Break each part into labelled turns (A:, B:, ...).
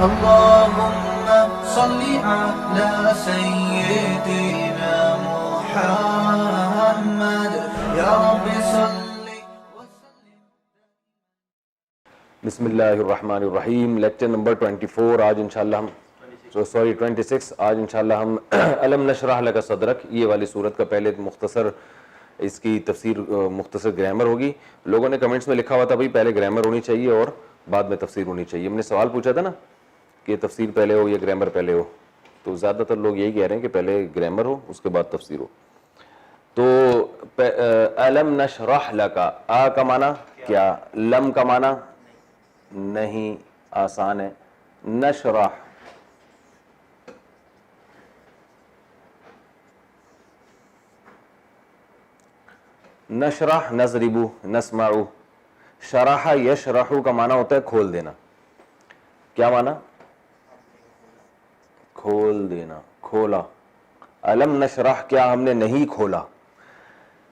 A: اللهم صل على سيدنا محمد يا رب صل وسلم.
B: بسم اللہ الرحمن الرحیم. Lecture number 24. آج انشاءاللہ ہم 26 آج انشاءاللہ ہم الم نشرح لک صدرک یہ والی صورت کا پہلے مختصر اس کی تفسیر مختصر گرامر ہوگی. لوگوں نے کمنٹس میں لکھا ہوا تھا بھائی پہلے گرامر ہونی چاہیے اور بعد میں تفسیر ہونی چاہیے. ہم نے سوال پوچھا تھا نا کہ تفسیر پہلے ہو یا گرامر پہلے ہو, تو زیادہ تر لوگ یہی کہہ رہے ہیں کہ پہلے گرامر ہو اس کے بعد تفسیر ہو. تو الم نشرح لک, آ کا معنی کیا, لم کا معنی نہیں, آسان ہے. نشرح نشرح نضرب نسمع. شرح یشرح کا معنی ہوتا ہے کھول دینا. کیا معنی؟ کھول دینا, کھولا. الم نشرح کیا ہم نے نہیں کھولا.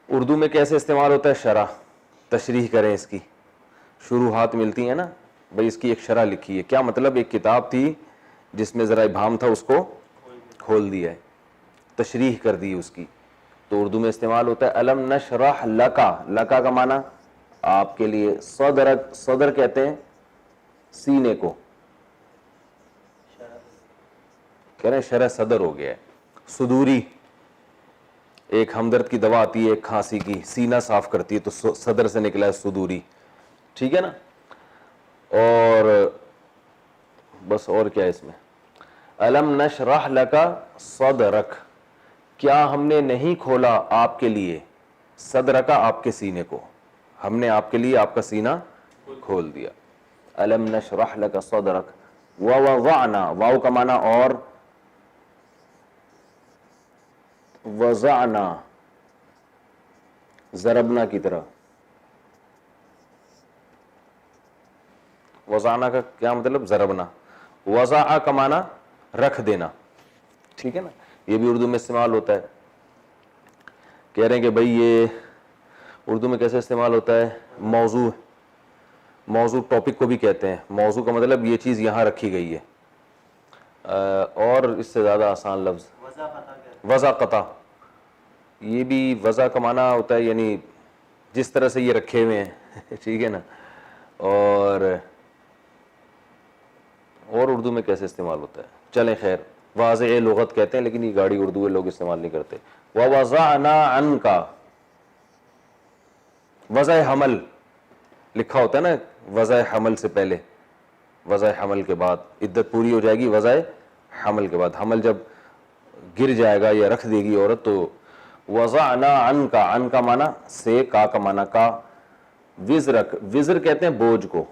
B: اردو میں کیسے استعمال ہوتا ہے؟ شرح, تشریح کریں اس کی, شروحات ملتی ہیں نا بھئی اس کی ایک شرح لکھی ہے. کیا مطلب؟ ایک کتاب تھی جس میں ذرا ابہام تھا, اس کو کھول دیا ہے, تشریح کر دی اس کی, تو اردو میں استعمال ہوتا ہے الم نشرح لکا. لکا کا معنی آپ کے لیے. صدرک, صدر کہتے ہیں سینے کو, کہہ رہے ہیں شرح صدر ہو گیا ہے. صدوری ایک ہمدرد کی دوا آتی ہے ایک کھانسی کی, سینہ صاف کرتی ہے, تو صدر سے نکلا ہے صدوری, ٹھیک ہے نا. اور بس اور کیا ہے اس میں؟ الم نشرح لک صدرک, کیا ہم نے نہیں کھولا آپ کے لیے, صدرک آپ کے سینے کو, ہم نے آپ کے لیے آپ کا سینہ کھول دیا. الم نشرح لک صدرک. ووضعنا, واو کا معنی اور, وضعنا ضربنا کی طرح. وضعنا کا کیا مطلب؟ ضربنا. وضع کا معنی رکھ دینا, ٹھیک ہے نا. یہ بھی اردو میں استعمال ہوتا ہے. کہہ رہے ہیں کہ بھئی یہ اردو میں کیسے استعمال ہوتا ہے؟ موضوع, موضوع ٹاپک کو بھی کہتے ہیں. موضوع کا مطلب یہ چیز یہاں رکھی گئی ہے. اور اس سے زیادہ آسان لفظ وضع قطع. یہ بھی وضع کا معنی ہوتا ہے یعنی جس طرح سے یہ رکھے ہوئے ہیں, ٹھیک ہے نا. اور اردو میں کیسے استعمال ہوتا ہے؟ چلیں خیر, واضح لغت کہتے ہیں لیکن یہ گاڑی اردو ہے, لوگ استعمال نہیں کرتے. وَوَضَعْنَا عَنْكَ, وضع حمل لکھا ہوتا ہے نا, وضع حمل سے پہلے, وضع حمل کے بعد, عدت پوری ہو جائے گی وضع حمل کے بعد. حمل جب گر جائے گا یا رکھ دے گی عورت تو وضعنا عنک, عن کا معنی سے, کا معنی کا. وزرک, وزر کہتے ہیں بوجھ کو.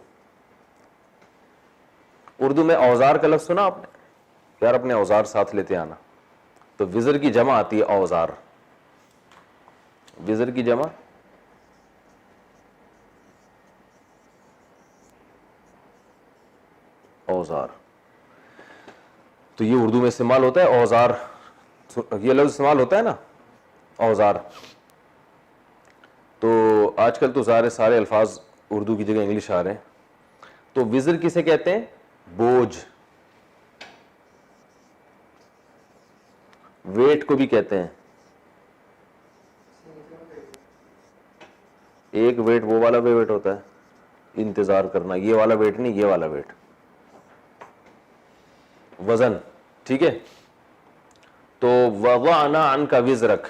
B: اردو میں اوزار کا لفظ سنا آپ نے؟ یار اپنے اوزار ساتھ لیتے آنا. تو وزر کی جمع آتی ہے اوزار. وزر کی جمع اوزار. تو یہ اردو میں استعمال ہوتا ہے اوزار, یہ لفظ استعمال ہوتا ہے نا اوزار. تو آج کل تو سارے الفاظ اردو کی جگہ انگلش آ رہے ہیں. تو وزر کسے کہتے ہیں؟ بوجھ. ویٹ کو بھی کہتے ہیں. ایک ویٹ وہ والا ویٹ ہوتا ہے انتظار کرنا, یہ والا ویٹ نہیں, یہ والا ویٹ وزن, ٹھیک ہے. تو وضعنا عنک وزرک,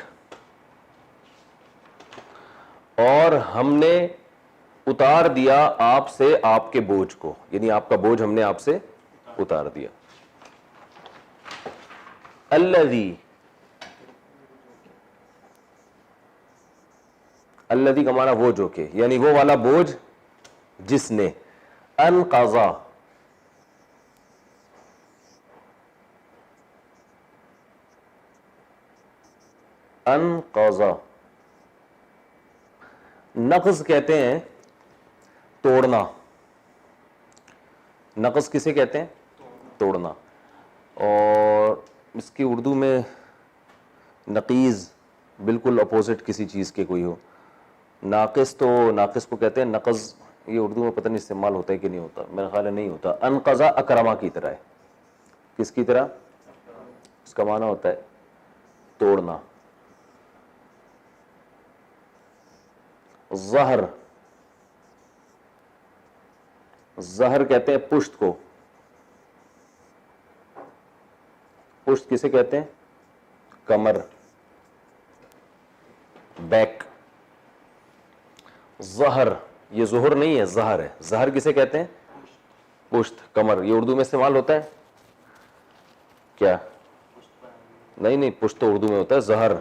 B: اور ہم نے اتار دیا آپ سے آپ کے بوجھ کو, یعنی آپ کا بوجھ ہم نے آپ سے اتار دیا. الذی, الذی کا معنی وہ جو کہ, یعنی وہ والا بوجھ جس نے. انقضا, انقضا. نقض کہتے ہیں توڑنا. نقض کسے کہتے ہیں؟ توڑنا. اور اس کی اردو میں نقیض بالکل اپوزٹ کسی چیز کے کوئی ہو. ناقص تو ناقص کو کہتے ہیں نقض, یہ اردو میں پتہ نہیں استعمال ہوتا ہے کہ نہیں ہوتا, میرا خیال ہے نہیں ہوتا. انقذا اکرما کی طرح ہے. کس کی طرح؟ اس کا معنی ہوتا ہے توڑنا. ظہر, ظہر کہتے ہیں پشت کو. پشت کسے کہتے ہیں؟ کمر, بیک. ظہر, یہ ظہر نہیں ہے, ظہر ہے. ظہر کسے کہتے ہیں؟ پشت, کمر. یہ اردو میں استعمال ہوتا ہے کیا؟ نہیں, پشت تو اردو میں ہوتا ہے ظہر.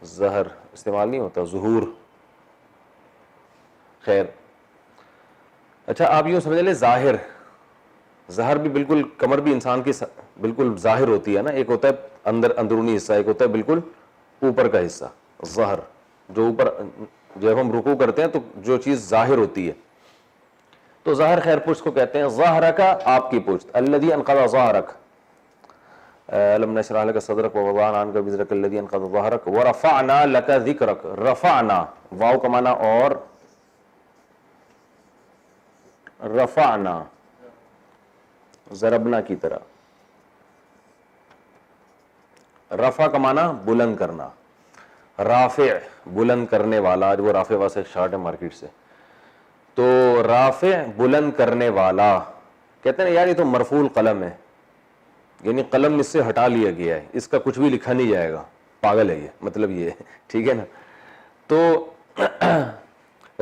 B: ظہر استعمال نہیں ہوتا, ظہور. خیر, اچھا آپ یوں سمجھ لیں ظاہر. ظہر بھی بالکل, کمر بھی انسان کی بالکل ظاہر ہوتی ہے نا. ایک ہوتا ہے اندرونی حصہ, ایک ہوتا ہے بالکل اوپر کا حصہ. ظہر جو اوپر, جب ہم رکوع کرتے ہیں تو جو چیز ظاہر ہوتی ہے تو ظاہر خیر پشت کو کہتے ہیں. ظہرک, آپ کی پشت. الذی انقض ظہرک, الم نشرح لک صدرک ووضعنا عنک وزرک الذی انقض ظہرک ورفعنا لک ذکرک. رفعنا, واو کا معنی اور رفعنا, ضربنا کی طرح. رفع کا معنی بلند کرنا. رافع بلند کرنے والا. آج وہ رافع واسطے شارٹ ہے مارکیٹ سے. تو رافع بلند کرنے والا. کہتے ہیں یار یہ تو مرفوع القلم ہے, یعنی قلم اس سے ہٹا لیا گیا ہے, اس کا کچھ بھی لکھا نہیں جائے گا. پاگل ہے یہ, مطلب یہ ہے, ٹھیک ہے نا. تو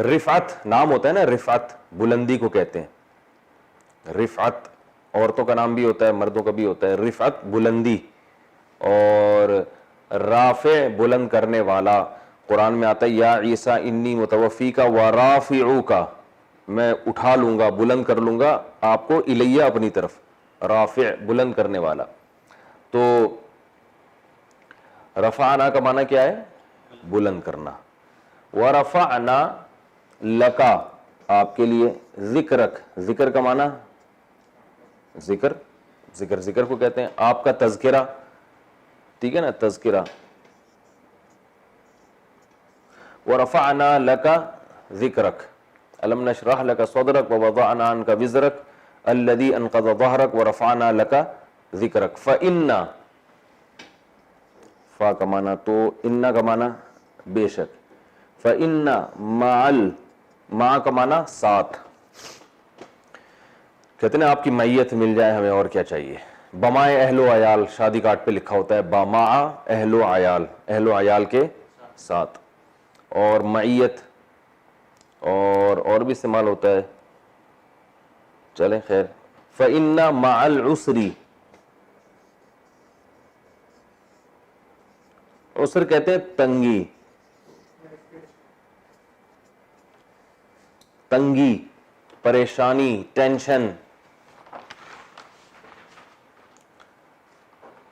B: رفعت نام ہوتا ہے نا, رفعت بلندی کو کہتے ہیں. رفعت عورتوں کا نام بھی ہوتا ہے, مردوں کا بھی ہوتا ہے. رفعت بلندی. اور رافع بلند کرنے والا. قرآن میں آتا ہے یا عیسیٰ انی متوفیک و رافعوک, میں اٹھا لوں گا, بلند کر لوں گا آپ کو الیہ, اپنی طرف. رافع بلند کرنے والا. تو رفعنا کا معنی کیا ہے؟ بلند کرنا. ورفعنا لکا, آپ کے لیے. ذکرک, ذکر کا معنی ذکر, ذکر کو کہتے ہیں آپ کا تذکرہ, ٹھیک ہے نا, تذکرہ. ورفعنا لک ذکرک الم نشرح لک صدرک ووضعنا عنک وزرک الذی انقض ظہرک ورفعنا لک ذکرک. فإن, فا کا معنی تو, ان کا معنی بے شک. فإن معل, مع کا معنی ساتھ. کہتے ہیں آپ کی معیت مل جائے ہمیں اور کیا چاہیے. بمائے اہل و عیال, شادی کارڈ پہ لکھا ہوتا ہے بما اہل و عیال, اہل و عیال کے ساتھ. اور معیت اور بھی استعمال ہوتا ہے. چلیں خیر. فإن مع العسر, عسر کہتے ہیں تنگی, تنگی, پریشانی, ٹینشن.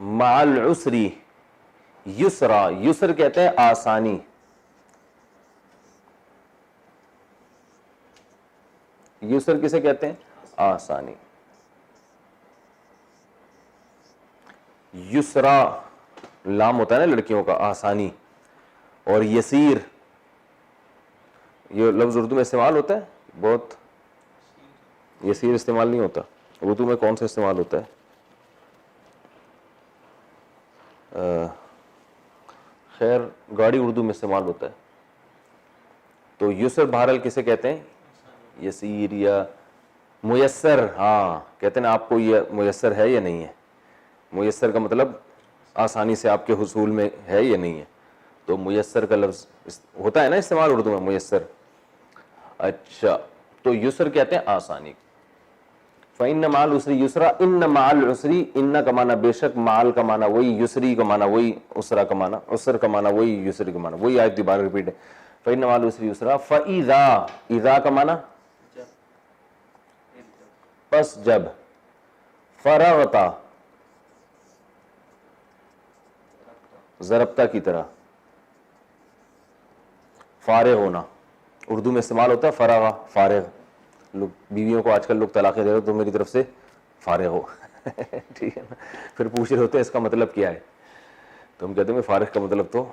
B: مع العسر یسرا, یسر کہتے ہیں آسانی. یسر کسے کہتے ہیں؟ آسانی. یسرا لام ہوتا ہے نا لڑکیوں کا, آسانی. اور یسیر, یہ لفظ اردو میں استعمال ہوتا ہے بہت. یسیر استعمال نہیں ہوتا اردو میں. کون سا استعمال ہوتا ہے؟ خیر گاڑی اردو میں استعمال ہوتا ہے. تو یسر بہرحال کسے کہتے ہیں؟ یسیر یا میسر. ہاں کہتے ہیں آپ کو یہ میسر ہے یا نہیں ہے. میسر کا مطلب آسانی سے آپ کے حصول میں ہے یا نہیں ہے. تو میسر کا لفظ ہوتا ہے نا استعمال اردو میں, میسر. اچھا, تو یسر کہتے ہیں آسانی. فإن مع العسر یسرا, ان مع العسر, ان کا معنی بے شک, مال کا معنی وہی, یسری کا معنی وہی, اسرا کا معنی, عسر کا معنی وہی, یسری کا معنی وہی. آیت دوبارہ ریپیٹ ہے. فإن مع العسر یسرا. فإذا, اذا کا معنی پس جب. فرغتا, ضربتا کی طرح, فارغ ہونا. اردو میں استعمال ہوتا ہے فراغ, فارغ. لوگ بیویوں کو آج کل لوگ طلاقیں دے رہے تو میری طرف سے فارغ ہو, ٹھیک ہے نا. پھر پوچھ رہے ہوتے ہیں اس کا مطلب کیا ہے, تو ہم کہتے ہیں فارغ کا مطلب تو,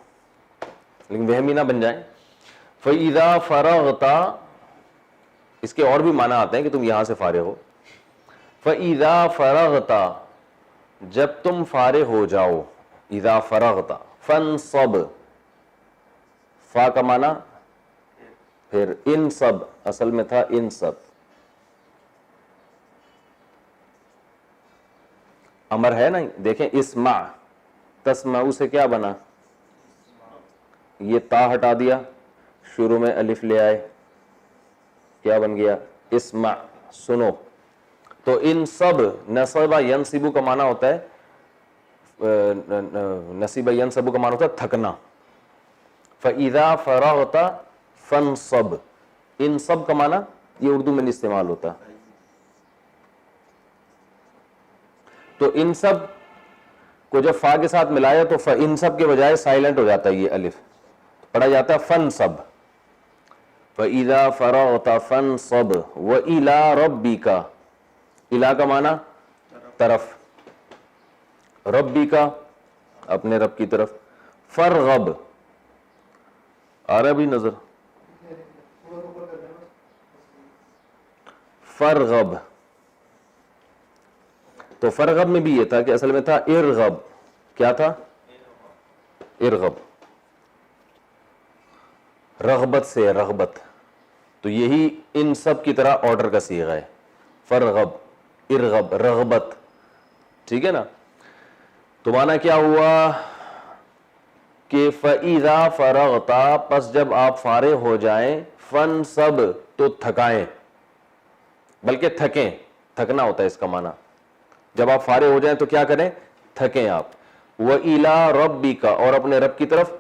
B: لیکن وہمی نہ بن جائیں. فَإِذَا فَرَغْتَ اس کے اور بھی معنی آتے ہیں کہ تم یہاں سے فارغ ہو. فَإِذَا فَرَغْتَ جب تم فارغ ہو جاؤ. اذا فرغت فانصب فا کا معنی پھر انصب اصل میں تھا انصب. امر ہے نا, دیکھیں اسمع تسمعو سے کیا بنا, یہ تا ہٹا دیا, شروع میں الف لے آئے, کیا بن گیا اسمع سنو. تو انصب نصب ینصب کا معنی ہوتا ہے, نصب ینصب کا معنی ہوتا ہے تھکنا. فَإِذَا فَرَغْتَ فَانصَبْ انصب کا معنی یہ اردو میں نہیں استعمال ہوتا. تو انصب کو جب فا کے ساتھ ملایا تو انصب کے بجائے سائلنٹ ہو جاتا ہے, یہ الف پڑھا جاتا ہے فنصب. فَإِذَا فَرَغْتَ فَانصَبْ وَإِلَىٰ رَبِّكَ الہ کا معنی طرف, ربی کا اپنے رب کی طرف. فرغب آ رہا بھی نظر, فرغب تو فرغب میں بھی یہ تھا کہ اصل میں تھا ارغب. کیا تھا ارغب, رغبت سے رغبت, تو یہی ان سب کی طرح آرڈر کا صیغہ ہے. فرغب ارغب رغبت, ٹھیک ہے نا. تو معنی کیا ہوا کہ فَإِذَا فَرَغْتَ پس جب آپ فارغ ہو جائیں, فَانْصَبْ تو تھکائیں, بلکہ تھکیں, تھکنا ہوتا ہے اس کا معنی. جب آپ فارغ ہو جائیں تو کیا کریں, تھکیں آپ. وَإِلَىٰ رَبِّكَ اور اپنے رب کی طرف.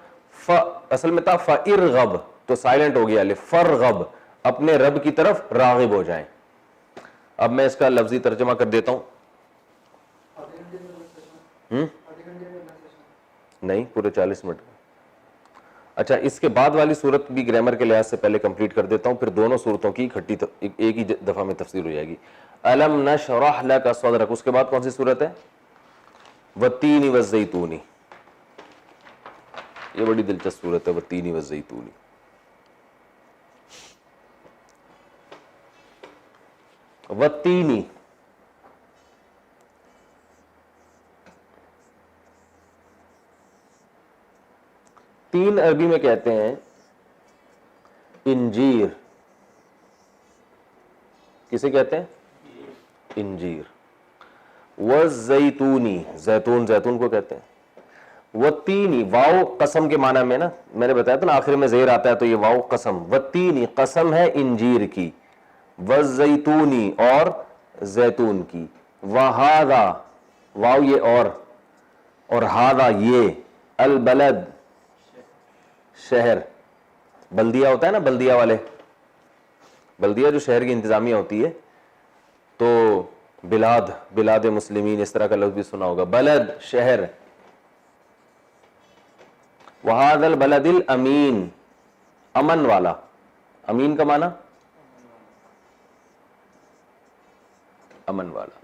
B: اصل میں تھا فَإِرْغَبْ تو سائلنٹ ہو گیا الف, فرغب اپنے رب کی طرف راغب ہو جائیں. اب میں اس کا لفظی ترجمہ کر دیتا ہوں. نہیں پورے 40 منٹ. اچھا اس کے بعد والی صورت بھی گرامر کے لحاظ سے پہلے کمپلیٹ کر دیتا ہوں, پھر دونوں صورتوں کی اکٹھی ایک ہی دفعہ میں تفسیر ہو جائے گی. الم نشرح لک صدرک, اس کے بعد کون سی صورت ہے, والتین والزیتون. یہ بڑی دلچسپ صورت ہے والتین والزیتون. والتین تین عربی میں کہتے ہیں انجیر. کسے کہتے ہیں انجیر. والزیتونی زیتون, زیتون کو کہتے ہیں. والتینی واو قسم کے معنی میں نا, میں نے بتایا تھا نا آخر میں زیر آتا ہے تو یہ واو قسم. والتینی قسم ہے انجیر کی, والزیتونی اور زیتون کی. وہذا واو یہ اور ہذا یہ. البلد شہر, بلدیہ ہوتا ہے نا, بلدیہ والے, بلدیہ جو شہر کی انتظامیہ ہوتی ہے, تو بلاد, بلاد مسلمین اس طرح کا لفظ بھی سنا ہوگا. بلد شہر. وہذا البلد الامین امن والا. امین کا معنی امن والا.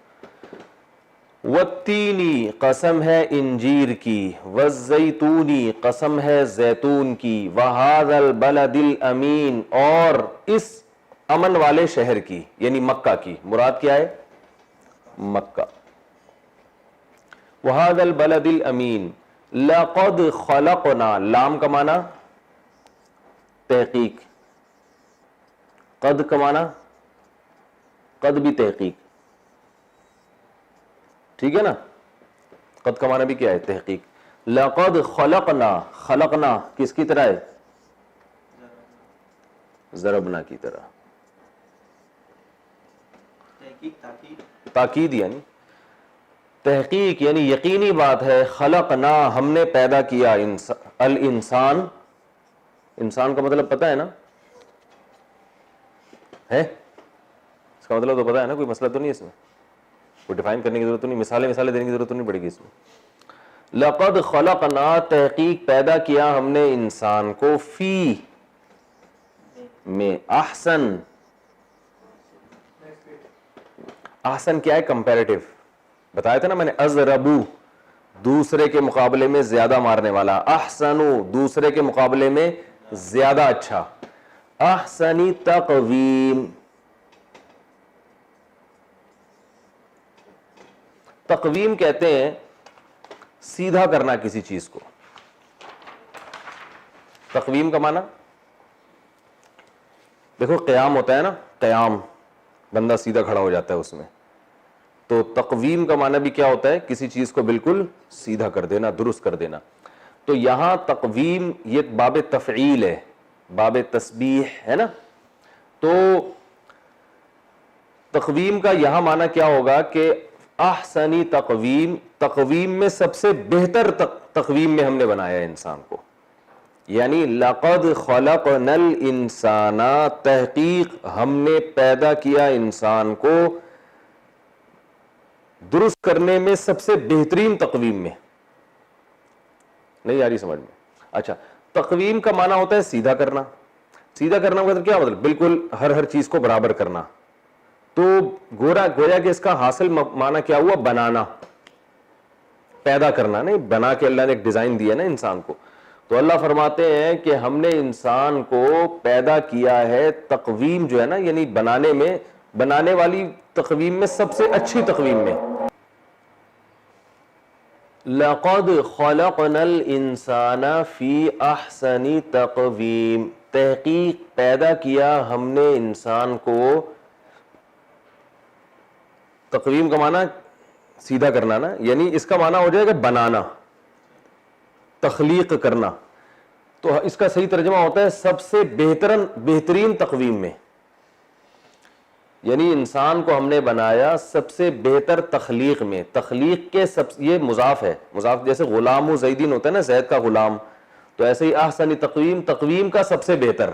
B: والتینی قسم ہے انجیر کی, والزیتونی قسم ہے زیتون کی. وہذا البلد الامین اور اس امن والے شہر کی, یعنی مکہ کی. مراد کیا ہے مکہ. وہذا البلد الامین. لقد خلقنا, لام کا معنی تحقیق, قد کا معنی قد بھی تحقیق, ٹھیک ہے نا. قد کا معنی بھی کیا ہے تحقیق. لقد خلقنا, خلقنا کس کی طرح ہے, ضربنا کی طرح. تاکید یعنی تحقیق یعنی یقینی بات ہے. خلقنا ہم نے پیدا کیا الانسان. انسان کا مطلب پتہ ہے نا, ہے اس کا مطلب تو پتہ ہے نا, کوئی مسئلہ تو نہیں اس میں, کوئی ڈیفائن کرنے کی ضرورت نہیں, مثالیں دینے کی ضرورت نہیں پڑے گی اس میں. لقد خلقنا تحقیق پیدا کیا ہم نے انسان کو, فی میں, احسن. احسن کیا ہے کمپیریٹیو, بتایا تھا نا میں نے, ازربو دوسرے کے مقابلے میں زیادہ مارنے والا, احسنو دوسرے کے مقابلے میں زیادہ اچھا. احسن تقویم. تقویم کہتے ہیں سیدھا کرنا کسی چیز کو. تقویم کا معنی دیکھو قیام ہوتا ہے نا, قیام, بندہ سیدھا کھڑا ہو جاتا ہے اس میں. تو تقویم کا معنی بھی کیا ہوتا ہے, کسی چیز کو بالکل سیدھا کر دینا, درست کر دینا. تو یہاں تقویم یہ باب تفعیل ہے, باب تسبیح ہے نا. تو تقویم کا یہاں معنی کیا ہوگا کہ احسنی تقویم, تقویم میں سب سے بہتر تقویم میں ہم نے بنایا ہے انسان کو. یعنی لقد خلقنا الانسان, تحقیق ہم نے پیدا کیا انسان کو درست کرنے میں سب سے بہترین تقویم میں. نہیں آ رہی سمجھ میں؟ اچھا, تقویم کا معنی ہوتا ہے سیدھا کرنا. سیدھا کرنا مطلب کیا مطلب بالکل ہر چیز کو برابر کرنا. تو گویا کہ اس کا حاصل معنی کیا ہوا, بنانا, پیدا کرنا. نہیں, بنا کے اللہ نے ایک ڈیزائن دیا نا انسان کو. تو اللہ فرماتے ہیں کہ ہم نے انسان کو پیدا کیا ہے تقویم جو ہے نا, یعنی بنانے میں, بنانے والی تقویم میں سب سے اچھی تقویم میں. لقد خلقنا الانسان فی احسن تقویم, تحقیق پیدا کیا ہم نے انسان کو. تقویم کا معنی سیدھا کرنا نا, یعنی اس کا معنی ہو جائے گا بنانا, تخلیق کرنا. تو اس کا صحیح ترجمہ ہوتا ہے سب سے بہترین تقویم میں. یعنی انسان کو ہم نے بنایا سب سے بہتر تخلیق میں. تخلیق کے یہ مضاف ہے, مضاف جیسے غلام و زیدین ہوتا ہے نا, زید کا غلام, تو ایسے ہی احسن تقویم, تقویم کا سب سے بہتر.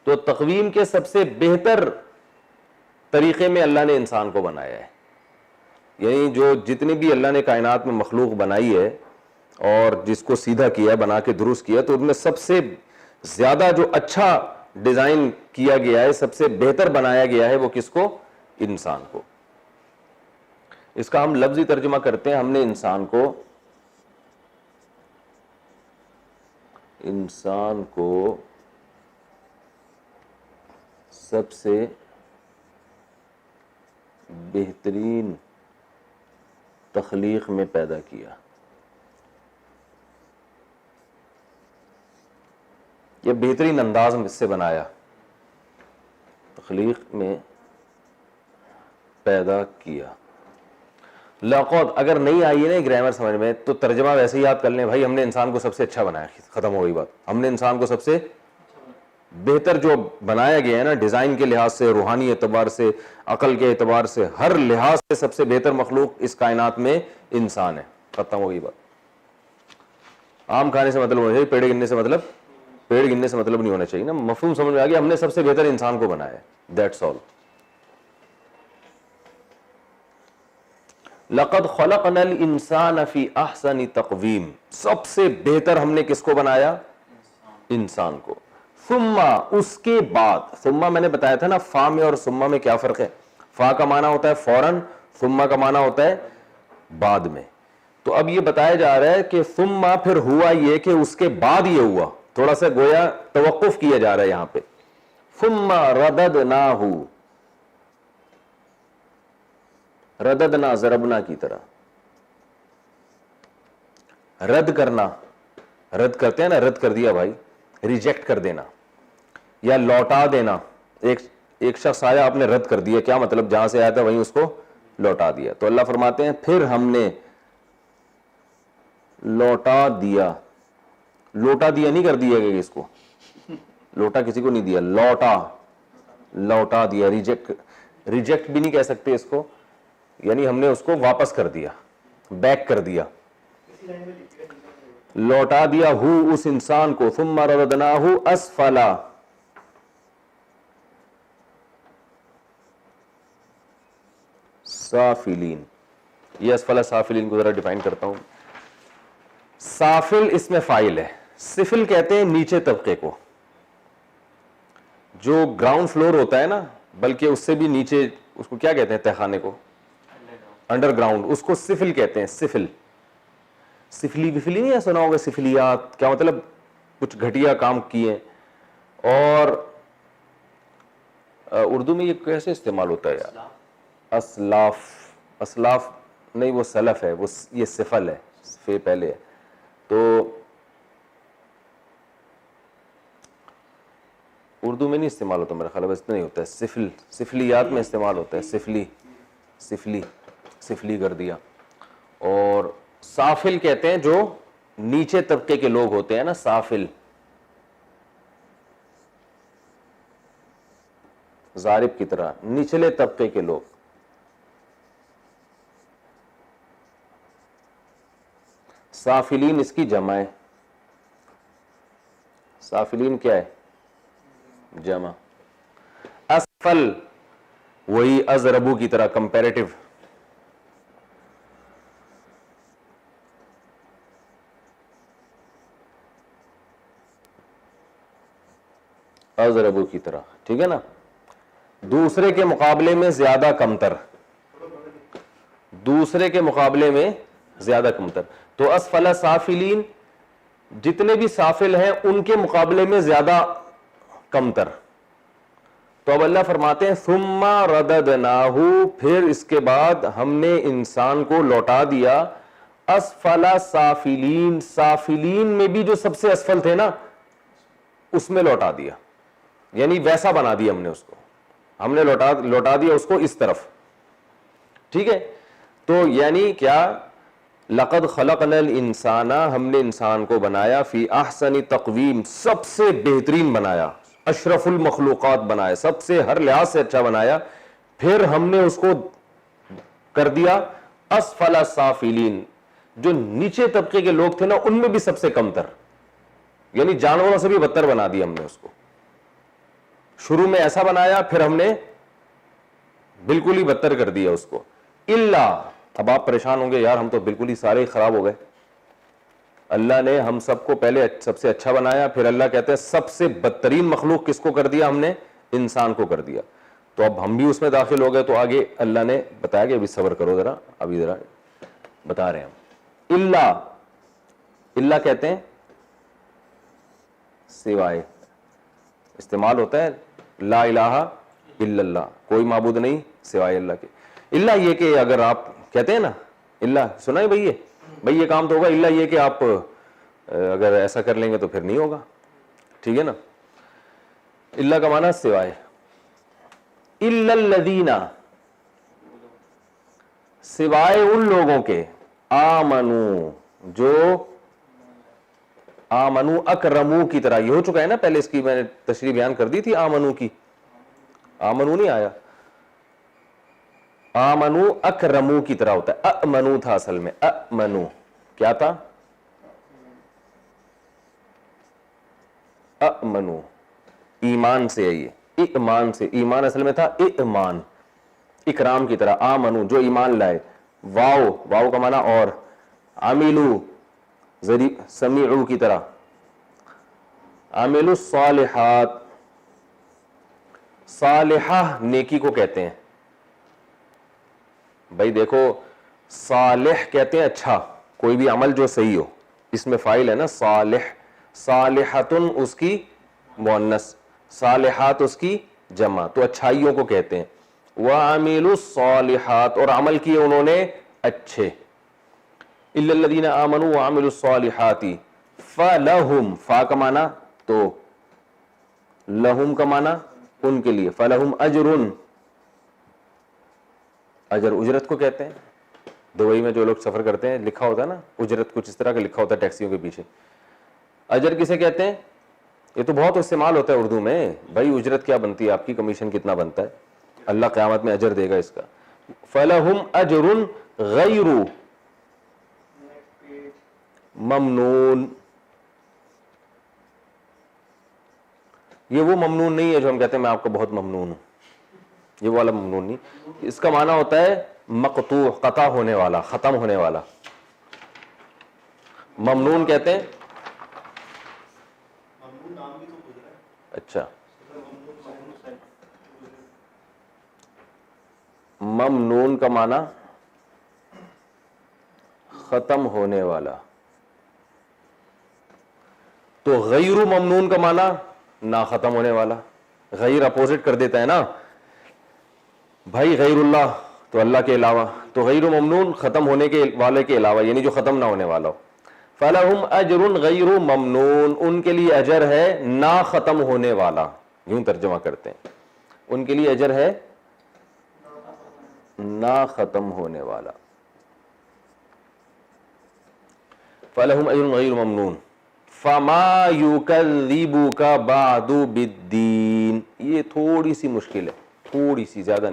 B: تو تقویم کے سب سے بہتر طریقے میں اللہ نے انسان کو بنایا ہے. یعنی جو جتنی بھی اللہ نے کائنات میں مخلوق بنائی ہے اور جس کو سیدھا کیا, بنا کے درست کیا, تو ان میں سب سے زیادہ جو اچھا ڈیزائن کیا گیا ہے, سب سے بہتر بنایا گیا ہے, وہ کس کو, انسان کو. اس کا ہم لفظی ترجمہ کرتے ہیں, ہم نے انسان کو سب سے بہترین تخلیق میں پیدا کیا. یہ بہترین انداز میں سے بنایا, تخلیق میں پیدا کیا. لقد اگر نہیں آئی ہے نا گرامر سمجھ میں, تو ترجمہ ویسے ہی یاد کر لیں, بھائی ہم نے انسان کو سب سے اچھا بنایا, ختم ہو گئی بات. ہم نے انسان کو سب سے بہتر جو بنایا گیا ہے نا, ڈیزائن کے لحاظ سے, روحانی اعتبار سے, عقل کے اعتبار سے, ہر لحاظ سے سب سے بہتر مخلوق اس کائنات میں انسان ہے. ختم ہو گئی بات. آم کھانے سے مطلب ہونا چاہیے, پیڑ گننے سے مطلب نہیں ہونا چاہیے نا. مفہوم سمجھ میں آ گیا, ہم نے سب سے بہتر انسان کو بنایا ہے, دیٹس آل. لقد خلقنا الانسان فی احسن تقویم, سب سے بہتر ہم نے کس کو بنایا, انسان کو. ثم, اس کے بعد. ثم میں نے بتایا تھا نا فا میں اور ثم میں کیا فرق ہے. فا کا معنی ہوتا ہے فوراً, ثم کا معنی ہوتا ہے بعد میں. تو اب یہ بتایا جا رہا ہے کہ ثم پھر ہوا یہ کہ اس کے بعد یہ ہوا, تھوڑا سا گویا توقف کیا جا رہا ہے یہاں پہ. ثم رددناہ, رددنا ضربنا کی طرح, رد کرنا, رد کرتے ہیں نا, رد کر دیا بھائی, ریجیکٹ کر دینا یا لوٹا دینا. ایک شخص آیا, آپ نے رد کر دیا, کیا مطلب, جہاں سے آیا تھا وہیں اس کو لوٹا دیا. تو اللہ فرماتے ہیں پھر ہم نے لوٹا دیا. لوٹا دیا نہیں کر دیا گیا اس کو, لوٹا کسی کو نہیں دیا, لوٹا دیا. ریجیکٹ بھی نہیں کہہ سکتے اس کو, یعنی ہم نے اس کو واپس کر دیا, بیک کر دیا, لوٹا دیا ہو اس انسان کو. ثم رددناہ اسفلا سافلین. یہ اسفل سافلین کو ذرا ڈیفائن کرتا ہوں. سافل اس میں فاعل ہے, سفل کہتے ہیں نیچے طبقے کو, جو گراؤنڈ فلور ہوتا ہے نا, بلکہ اس سے بھی نیچے, اس کو کیا کہتے ہیں, تہخانے کو, انڈر گراؤنڈ, اس کو سفل کہتے ہیں. سفل, سفلی وفلی نہیں سنا ہوگا, سفلیات کیا مطلب, کچھ گھٹیا کام کیے اور اردو میں یہ کیسے استعمال ہوتا ہے یار؟ اسلاف. اسلاف نہیں، وہ سلف ہے، وہ یہ سفل ہے، فے پہلے ہے. تو اردو میں نہیں استعمال ہوتا میرا خیال ہے، بس اتنا ہی ہوتا ہے. سفل، سفلیات میں استعمال ہوتا ہے. سفلی کر دیا. اور سافل کہتے ہیں جو نیچے طبقے کے لوگ ہوتے ہیں نا، سافل، ضارب کی طرح نچلے طبقے کے لوگ. سافلین اس کی جمع ہے. سافلین کیا ہے؟ جمع. اسفل وہی ازربو کی طرح کمپیریٹو. ازربو کی طرح، ٹھیک ہے نا، دوسرے کے مقابلے میں زیادہ کمتر. دوسرے کے مقابلے میں زیادہ کمتر. تو اسفل سافلین، جتنے بھی سافل ہیں ان کے مقابلے میں زیادہ کمتر. تو اب اللہ فرماتے ہیں ثم رددناہ، پھر اس کے بعد ہم نے انسان کو لوٹا دیا اسفل سافلین، سافلین میں بھی جو سب سے اسفل تھے نا اس میں لوٹا دیا. یعنی ویسا بنا دیا ہم نے اس کو، ہم نے لوٹا دیا اس کو اس طرف. ٹھیک ہے. تو یعنی کیا؟ لقد خلقنا الانسان، ہم نے انسان کو بنایا فی احسن تقویم، سب سے بہترین بنایا، اشرف المخلوقات بنایا، سب سے ہر لحاظ سے اچھا بنایا. پھر ہم نے اس کو کر دیا اسفل سافلین، جو نیچے طبقے کے لوگ تھے نا ان میں بھی سب سے کمتر، یعنی جانوروں سے بھی بدتر بنا دیا ہم نے اس کو. شروع میں ایسا بنایا، پھر ہم نے بالکل ہی بدتر کر دیا اس کو. اللہ، اب آپ پریشان ہوں گے یار ہم تو بالکل ہی سارے خراب ہو گئے. اللہ نے ہم سب کو پہلے سب سے اچھا بنایا، پھر اللہ کہتے ہیں سب سے بدترین مخلوق کس کو کر دیا؟ ہم نے انسان کو کر دیا. تو اب ہم بھی اس میں داخل ہو گئے. تو آگے اللہ نے بتایا کہ ابھی صبر کرو ذرا، ابھی ذرا بتا رہے ہیں ہم. اللہ، اللہ کہتے ہیں سوائے، استعمال ہوتا ہے لا الہ الا اللہ، کوئی معبود نہیں سوائے اللہ کے. اللہ یہ کہ اگر آپ کہتے ہیں نا اللہ، سنا ہے بھئی یہ کام تو ہوگا، اللہ یہ کہ آپ اگر ایسا کر لیں گے تو پھر نہیں ہوگا. ٹھیک ہے نا. اللہ کا معنی سوائے. الا الذین، سوائے ان لوگوں کے، آمنو، جو آمنو اکرمو کی طرح، یہ ہو چکا ہے نا پہلے، اس کی میں نے تشریح بیان کر دی تھی. آمنو کی، آمنو نہیں آیا، آمنو اکرمو کی طرح ہوتا ہے. امنو تھا اصل میں، امنو کیا تھا؟ امنو ایمان سے ہے، یہ ایمان سے، ایمان اصل میں تھا ایمان، اکرام کی طرح. آمنو جو ایمان لائے. واو، واو کا معنی اور. عملو سمیعو کی طرح. عملو الصالحات، صالحہ نیکی کو کہتے ہیں. بھائی دیکھو صالح کہتے ہیں اچھا، کوئی بھی عمل جو صحیح ہو. اس میں فاعل ہے نا صالح، صالحتن اس کی مؤنث، صالحات اس کی جمع، تو اچھائیوں کو کہتے ہیں. وَعَمِلُوا الصَّالِحَاتِ، اور عمل کیے انہوں نے اچھے. إِلَّا الَّذِينَ آمَنُوا وَعَمِلُوا الصَّالِحَاتِ فَلَهُمْ، فا کا معنی تو، لہم کا معنی ان کے لیے. فَلَهُمْ أَجْرٌ، اجر اجرت کو کہتے ہیں. دبئی میں جو لوگ سفر کرتے ہیں لکھا ہوتا ہے نا اجرت، کچھ اس طرح کا لکھا ہوتا ہے ٹیکسیوں کے پیچھے. اجر کسے کہتے ہیں؟ یہ تو بہت استعمال ہوتا ہے اردو میں. بھائی اجرت کیا بنتی ہے آپ کی، کمیشن کتنا بنتا ہے؟ اللہ قیامت میں اجر دے گا اس کا. فَلَهُمْ أَجْرٌ غَيْرُ ممنون. یہ وہ ممنون نہیں ہے جو ہم کہتے ہیں میں آپ کو بہت ممنون ہوں، یہ والا ممنون نہیں. اس کا معنی ہوتا ہے مقطوع، قطع ہونے والا، ختم ہونے والا. ممنون کہتے ہیں. اچھا، ممنون کا معنی ختم ہونے والا. تو غیر ممنون کا معنی نا ختم ہونے والا. غیر اپوزٹ کر دیتا ہے نا بھائی, غیر اللہ تو اللہ کے علاوہ, تو غیر ممنون ختم ہونے کے والے کے علاوہ, یعنی جو ختم نہ ہونے والا ہو. فَلَهُمْ أَجْرٌ غَيْرُ مَمْنُونَ, ان کے لیے اجر ہے نا ختم ہونے والا, یوں ترجمہ کرتے ہیں, ان کے لیے اجر ہے نا ختم ہونے والا. فَلَهُمْ أَجْرٌ غَيْرُ مَمْنُونَ فَمَا يُكَذِّبُكَ بَعْدُ بِالدِّينِ. یہ تھوڑی سی مشکل ہے, تھوڑی سی, زیادہ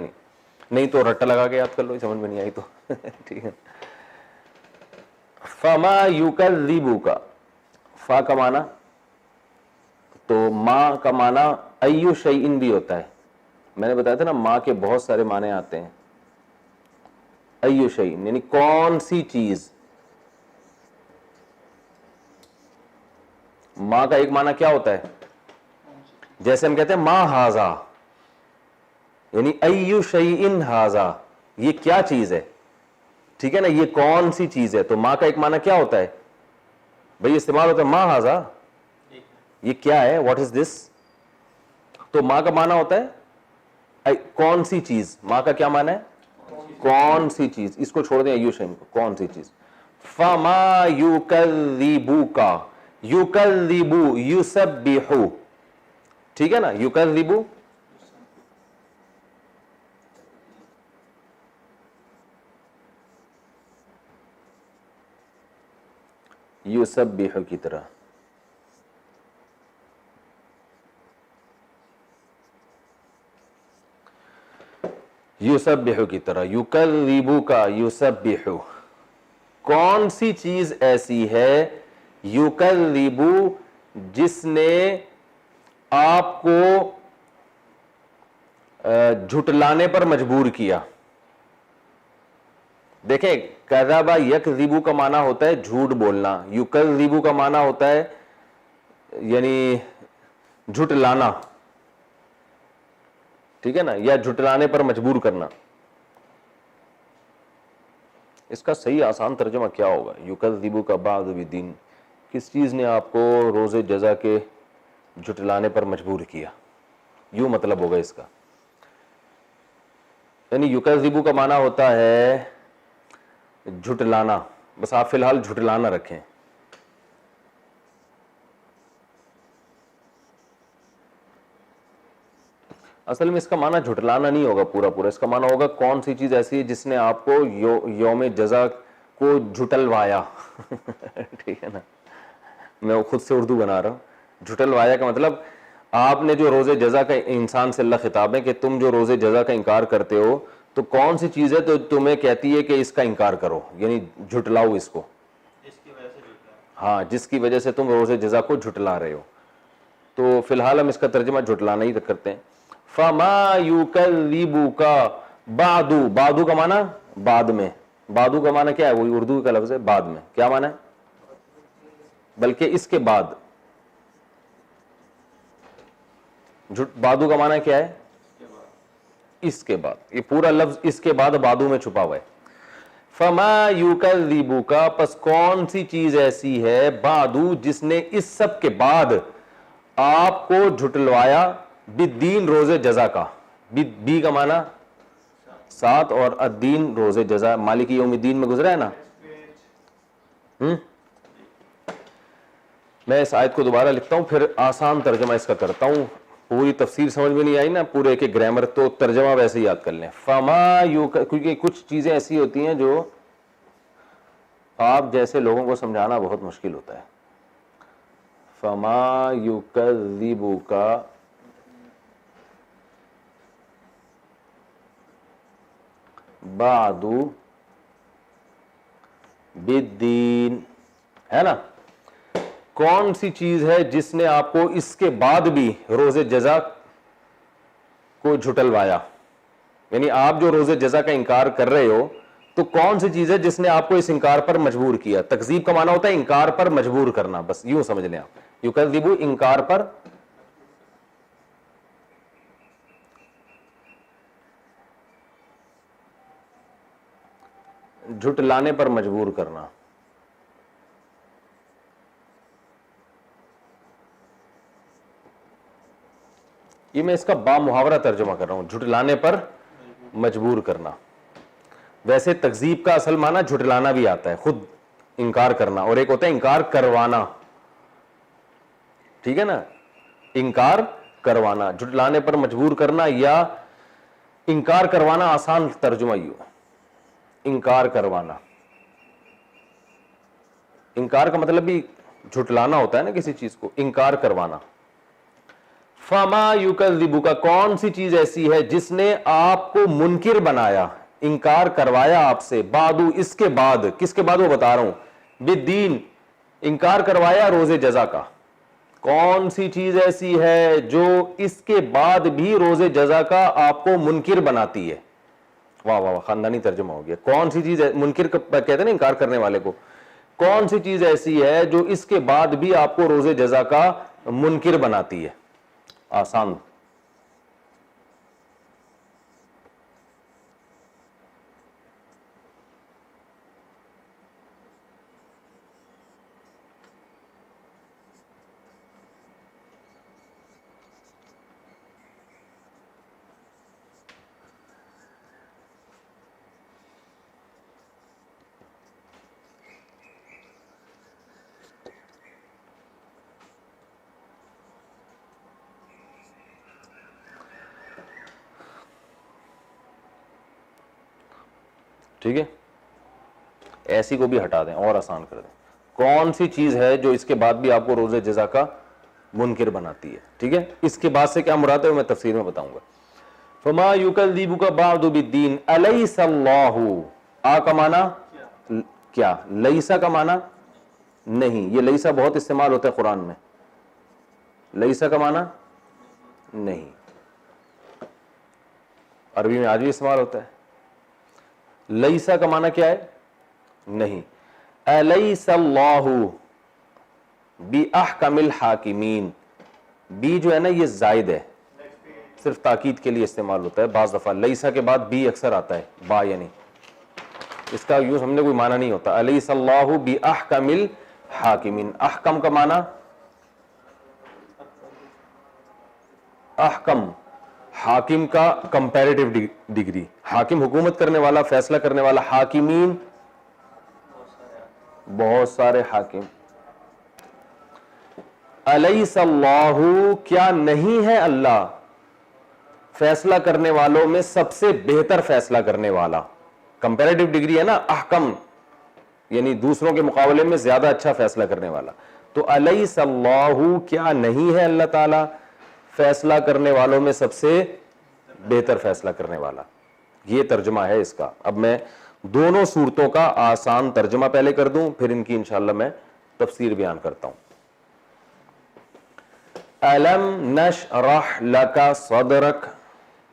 B: نہیں تو رٹا لگا کے یاد کر لو, سمجھ میں نہیں آئی تو ٹھیک ہے. فَمَا يُكَذِّبُكَ, فا کا معنی تو ماں کا معنی ایو شیئن بھی ہوتا ہے. میں نے بتایا تھا نا ماں کے بہت سارے معنی آتے ہیں. ایو شیئن یعنی کون سی چیز. ماں کا ایک معنی کیا ہوتا ہے, جیسے ہم کہتے ہیں ما ہاذا, یعنی ایو شیئن ہاذا, یہ کیا چیز ہے, ٹھیک ہے نا, یہ کون سی چیز ہے. تو ماں کا ایک معنی کیا ہوتا ہے بھئی, استعمال ہوتا ہے ما ہاذا, یہ کیا ہے, واٹ از دس. تو ماں کا معنی ہوتا ہے کون سی چیز. ماں کا کیا معنی ہے کون سی چیز, اس کو چھوڑ دیں ایو شیئن کو, کون سی چیز. فما یکذبوک, یکذبو یسبحو, ٹھیک ہے نا, یکذبو یسبحو کی طرح, یسبحو کی طرح, یکذبوک یسبحو. کون سی چیز ایسی ہے یکذبو جس نے آپ کو جھٹلانے پر مجبور کیا. دیکھیں کذب یکذبو کا معنی ہوتا ہے جھوٹ بولنا, یکذبو کا معنی ہوتا ہے یعنی جھٹلانا, ٹھیک ہے نا, یا جھٹلانے پر مجبور کرنا. اس کا صحیح آسان ترجمہ کیا ہوگا, یکذبو کا بعد بالدین, کس چیز نے آپ کو روز جزا کے جھٹلانے پر مجبور کیا, یوں مطلب ہوگا اس کا. یعنی یکذبو کا معنی ہوتا ہے جھٹلانا, بس آپ فی الحال جھٹلانا رکھیں. اصل میں اس کا معنی جھٹلانا نہیں ہوگا پورا پورا, اس کا معنی ہوگا کون سی چیز ایسی ہے جس نے آپ کو یوم جزا کو جھٹلوایا ٹھیک ہے نا, میں خود سے اردو بنا رہا ہوں. جھٹلوایا کا مطلب آپ نے جو روز جزا کا, انسان سے اللہ خطاب ہے کہ تم جو روز جزا کا انکار کرتے ہو, تو کون سی چیز ہے تو تمہیں کہتی ہے کہ اس کا انکار کرو, یعنی جھٹلاؤ اس کو, ہاں جس کی وجہ سے تم روز جزا کو جھٹلا رہے ہو. تو فی الحال ہم اس کا ترجمہ جھٹلانا ہی کرتے ہیں. فما یکذبوک بعدو, بعدو کا معنی بعد میں, بعدو کا معنی کیا ہے, وہی اردو کا لفظ ہے بعد میں, کیا معنی ہے بلکہ اس کے بعد. بعدو کا معنی کیا ہے اس کے بعد, یہ پورا لفظ اس کے بعد بعدو میں چھپا ہوا ہے. فما یکذبوک, پس کون سی چیز ایسی ہے بعدو جس نے اس سب کے بعد آپ کو جھٹلوایا, بالدین روز جزا کا. بی کا معنی ساتھ, اور الدین روز جزا, مالک یوم الدین میں گزرا ہے نا. میں اس آیت کو دوبارہ لکھتا ہوں پھر آسان ترجمہ اس کا کرتا ہوں. پوری تفسیر سمجھ میں نہیں آئی نا, پورے ایک گرامر, تو ترجمہ ویسے ہی یاد کر لیں. فما کیونکہ کچھ چیزیں ایسی ہوتی ہیں جو آپ جیسے لوگوں کو سمجھانا بہت مشکل ہوتا ہے. فما یکذبوک بعد بالدین, ہے نا. کون سی چیز ہے جس نے آپ کو اس کے بعد بھی روز جزا کو جھٹلوایا, یعنی آپ جو روز جزا کا انکار کر رہے ہو, تو کون سی چیز ہے جس نے آپ کو اس انکار پر مجبور کیا. تکذیب کا معنی ہوتا ہے انکار پر مجبور کرنا, بس یوں سمجھ لیں آپ. یکذبو انکار پر, جھٹلانے پر مجبور کرنا. یہ میں اس کا با محاورہ ترجمہ کر رہا ہوں، جھٹلانے پر مجبور کرنا. ویسے تکذیب کا اصل معنی جھٹلانا بھی آتا ہے، خود انکار کرنا، اور ایک ہوتا ہے انکار کروانا. ٹھیک ہے نا، انکار کروانا، جھٹلانے پر مجبور کرنا یا انکار کروانا آسان ترجمہ ہی ہو. انکار کروانا، انکار کا مطلب بھی جھٹلانا ہوتا ہے نا کسی چیز کو، انکار کروانا. فما یکذبک، کون سی چیز ایسی ہے جس نے آپ کو منکر بنایا، انکار کروایا آپ سے، بعدو، اس کے بعد، کس کے بعد وہ بتا رہا ہوں، بالدین، انکار کروایا روز جزا کا. کون سی چیز ایسی ہے جو اس کے بعد بھی روز جزا کا آپ کو منکر بناتی ہے. واہ واہ، خاندانی ترجمہ ہو گیا. کون سی چیز ہے، منکر کہتے ہیں نا انکار کرنے والے کو، کون سی چیز ایسی ہے جو اس کے بعد بھی آپ کو روز جزا کا منکر بناتی ہے. آسان. ٹھیک ہے، ایسی کو بھی ہٹا دیں اور آسان کر دیں. کون سی چیز ہے جو اس کے بعد بھی آپ کو روز جزا کا منکر بناتی ہے. ٹھیک ہے، اس کے بعد سے کیا مراد ہے میں تفسیر میں بتاؤں گا. فما یکذبک بعد بالدین، الیس اللہ، آ کا معنی کیا، لیسا کا معنی نہیں. یہ لیسا بہت استعمال ہوتا ہے قرآن میں. لیسا کا معنی نہیں، عربی میں آج بھی استعمال ہوتا ہے. لیسا کا معنی کیا ہے، نہیں. الیس اللہ باحکم الحاکمین، بی جو ہے نا یہ زائد ہے، صرف تاکید کے لیے استعمال ہوتا ہے. بعض دفعہ لیسا کے بعد بی اکثر آتا ہے، با یعنی، اس کا یوں ہم نے کوئی معنی نہیں ہوتا. الیس اللہ باحکم الحاکمین، احکم کا معنی احکم، حاکم کا کمپیریٹیو ڈگری، حاکم حکومت کرنے والا، فیصلہ کرنے والا. حاکمین بہت سارے حاکم. الیس اللہ، کیا نہیں ہے اللہ فیصلہ کرنے والوں میں سب سے بہتر فیصلہ کرنے والا. کمپیریٹیو ڈگری ہے نا، احکم یعنی دوسروں کے مقابلے میں زیادہ اچھا فیصلہ کرنے والا. تو الیس اللہ، کیا نہیں ہے اللہ تعالی فیصلہ کرنے والوں میں سب سے بہتر فیصلہ کرنے والا. یہ ترجمہ ہے اس کا. اب میں دونوں صورتوں کا آسان ترجمہ پہلے کر دوں، پھر ان کی انشاءاللہ میں تفسیر بیان کرتا ہوں. الم نشرح لک صدرک،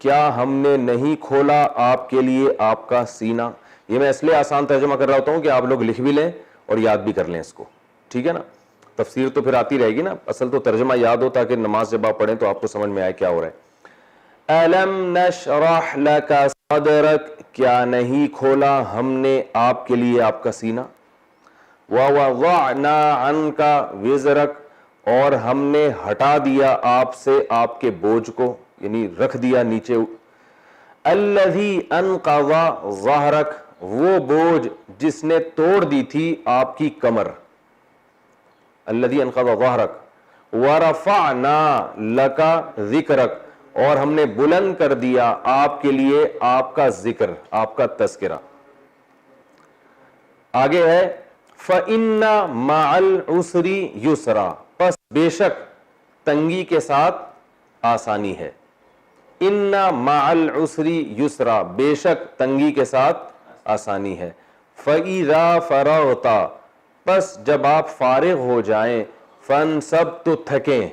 B: کیا ہم نے نہیں کھولا آپ کے لیے آپ کا سینہ. یہ میں اس لیے آسان ترجمہ کر رہا ہوتا ہوں کہ آپ لوگ لکھ بھی لیں اور یاد بھی کر لیں اس کو. ٹھیک ہے نا، تفسیر تو پھر آتی رہے گی نا، اصل تو ترجمہ یاد ہو تاکہ نماز جب آپ پڑھیں تو آپ کو سمجھ میں آئے کیا ہو رہا ہے. الم نشرح لک صدرک، کیا نہیں کھولا ہم نے آپ کے لیے آپ کا سینہ. ووضعنا عنک وزرک، اور ہم نے ہٹا دیا آپ سے آپ کے بوجھ کو، یعنی رکھ دیا نیچے. الذی انقض ظہرک، وہ بوجھ جس نے توڑ دی تھی آپ کی کمر. الذی انقض ظہرک. ورفعنا لک ذکرک، اور ہم نے بلند کر دیا آپ کے لیے آپ کا ذکر، آپ کا تذکرہ. آگے ہے فَإِنَّ مَعَ الْعُسْرِ يُسْرًا، پس بے شک تنگی کے ساتھ آسانی ہے. اِنَّ مَعَ الْعُسْرِ يُسْرًا، بے شک تنگی کے ساتھ آسانی ہے. فَإِذَا فَرَغْتَ، پس جب آپ فارغ ہو جائیں، فَانْصَبْ، تو تھکیں،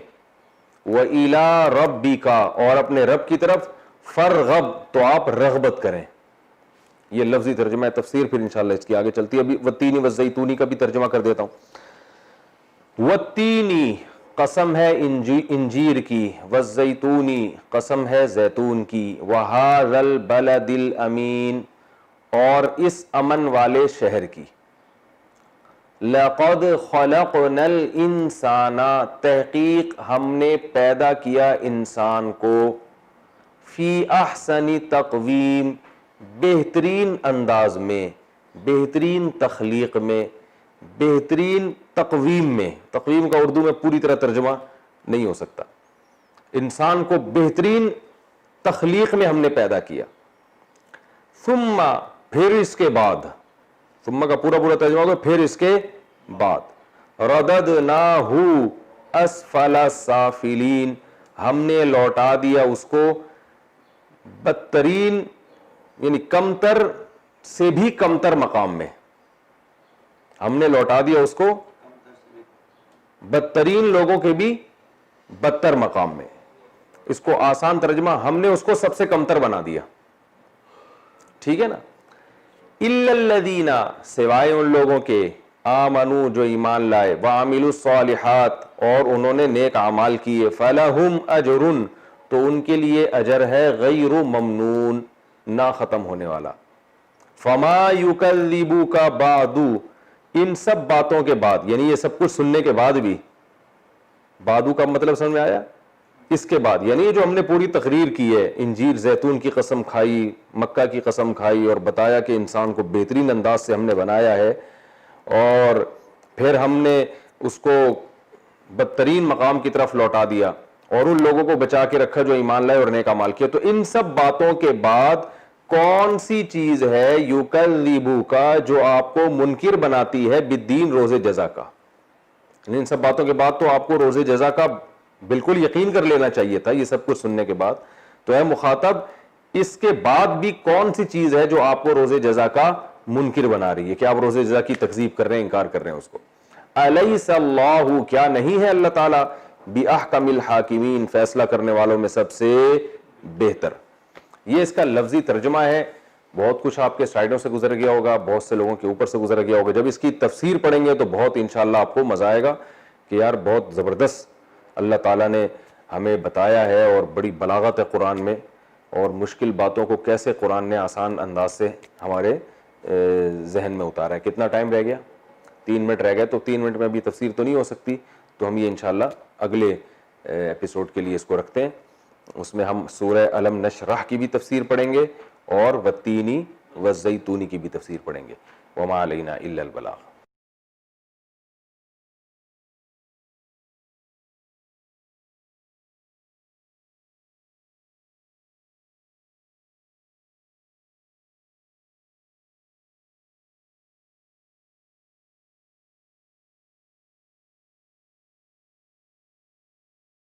B: وَإِلَىٰ رَبِّكَ، اور اپنے رب کی طرف، فَارْغَب، تو آپ رغبت کریں. یہ لفظی ترجمہ ہے. تفسیر پھر انشاءاللہ اس کی آگے چلتی ہے. ابھی وَالتِّینِ وَالزَّیْتُونِ کا بھی ترجمہ کر دیتا ہوں. وَالتِّینِ، قسم ہے انجیر کی، وَالزَّیْتُونِ، قسم ہے زیتون کی، وَهَٰذَا الْبَلَدِ الْأَمِینِ، اور اس امن والے شہر کی. لقد خلقنا الانسان، تحقیق ہم نے پیدا کیا انسان کو، فی احسن تقویم، بہترین انداز میں، بہترین تخلیق میں، بہترین تقویم میں. تقویم کا اردو میں پوری طرح ترجمہ نہیں ہو سکتا. انسان کو بہترین تخلیق میں ہم نے پیدا کیا. ثم، پھر اس کے بعد، ثم کا پورا ترجمہ ہوگا پھر اس کے بعد. رددناہ اسفل سافلین، ہم نے لوٹا دیا اس کو بدترین، یعنی کمتر سے بھی کمتر مقام میں. ہم نے لوٹا دیا اس کو بدترین لوگوں کے بھی بدتر مقام میں. اس کو آسان ترجمہ، ہم نے اس کو سب سے کمتر بنا دیا. ٹھیک ہے نا. الا الذین، سوائے ان لوگوں کے، آمنو جو ایمان لائے، وعملوا الصالحات اور انہوں نے نیک اعمال کیے، فلہم اجر، تو ان کے لیے اجر ہے غیر ممنون، نہ ختم ہونے والا. فما یکذبوک بعد، ان سب باتوں کے بعد، یعنی یہ سب کچھ سننے کے بعد بھی، بعدو کا مطلب سمجھ میں آیا؟ اس کے بعد، یعنی جو ہم نے پوری تقریر کی ہے، انجیر زیتون کی قسم کھائی، مکہ کی قسم کھائی، اور بتایا کہ انسان کو بہترین انداز سے ہم نے بنایا ہے، اور پھر ہم نے اس کو بدترین مقام کی طرف لوٹا دیا، اور ان لوگوں کو بچا کے رکھا جو ایمان لائے اور نیک اعمال کیے. تو ان سب باتوں کے بعد کون سی چیز ہے یکذبو کا، جو آپ کو منکر بناتی ہے بالدین، روز جزا کا؟ ان سب باتوں کے بعد تو آپ کو روز جزا کا بالکل یقین کر لینا چاہیے تھا، یہ سب کچھ سننے کے بعد. تو اے مخاطب، اس کے بعد بھی کون سی چیز ہے جو آپ کو روز جزا کا منکر بنا رہی ہے، کہ آپ روز جزا کی تکذیب کر رہے ہیں، انکار کر رہے ہیں اس کو؟ الیس اللہ، کیا نہیں ہے اللہ تعالیٰ، باحکم الحاکمین، فیصلہ کرنے والوں میں سب سے بہتر. یہ اس کا لفظی ترجمہ ہے. بہت کچھ آپ کے سائڈوں سے گزر گیا ہوگا، بہت سے لوگوں کے اوپر سے گزر گیا ہوگا. جب اس کی تفسیر پڑھیں گے تو بہت انشاءاللہ آپ کو مزہ آئے گا کہ یار بہت زبردست اللہ تعالیٰ نے ہمیں بتایا ہے، اور بڑی بلاغت ہے قرآن میں، اور مشکل باتوں کو کیسے قرآن نے آسان انداز سے ہمارے ذہن میں اتارا ہے. کتنا ٹائم رہ گیا؟ 3 منٹ رہ گئے. تو 3 منٹ میں ابھی تفسیر تو نہیں ہو سکتی، تو ہم یہ انشاءاللہ اگلے ایپیسوڈ کے لیے اس کو رکھتے ہیں. اس میں ہم سورہ الم نشرح کی بھی تفسیر پڑھیں گے، اور والتینی والزیتونی کی بھی تفسیر پڑھیں گے. وما علینا الا البلاغ.